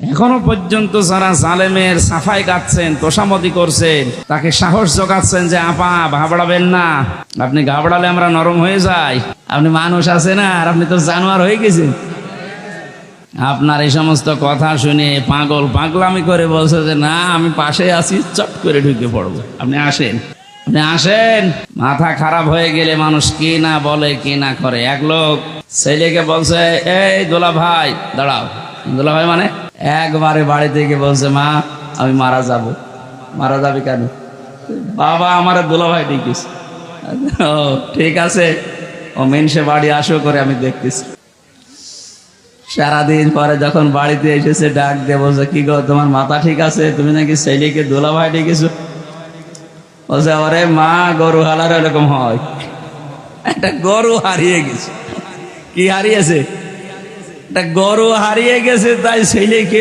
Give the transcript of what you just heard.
এখনো পর্যন্ত যারা জালেমের সাফাই গাচ্ছেন, তোষামতি করছেন, তাকে সাহস যোগাচ্ছেন যে আপা ঘাবড়াবেন না, আপনি ঘাবড়ালে আমরা নরম হয়ে যাই, আপনি মানুষ আছে না, আর আপনি তো জানোয়ার হয়ে গেছেন। আপনার এই সমস্ত কথা শুনে পাগল পাগলামি করে বলছে যে না আমি পাশে আছি, চট করে ঢুকে পড়বো, আপনি আসেন, আপনি আসেন। মাথা খারাপ হয়ে গেলে মানুষ কি না বলে কি না করে। এক লোক ছেলেকে বলছে এই দোলা ভাই দাঁড়াও। দোলা ভাই মানে একবারে বাড়ি থেকে বলছে মা আমি মারা যাব। মারা যাবে কেন? বাবা আমার দোলা ভাই দেখিস। ও ঠিক আছে, ও মেনসে বাড়ি আসো করে আমি দেখতেছি। সারাদিন পরে যখন বাড়িতে এসেছে ডাক দিয়ে বলছে কি গো তোমার মাথা ঠিক আছে? তুমি নাকি ছেলেকে দোলা ভাই ডেকেছো? বলছে ওরে মা গরু হালার এরকম হয়, একটা গরু হারিয়ে গেছে। কি হারিয়েছে? একটা গরু হারিয়ে গেছে, তাই ছেলেকে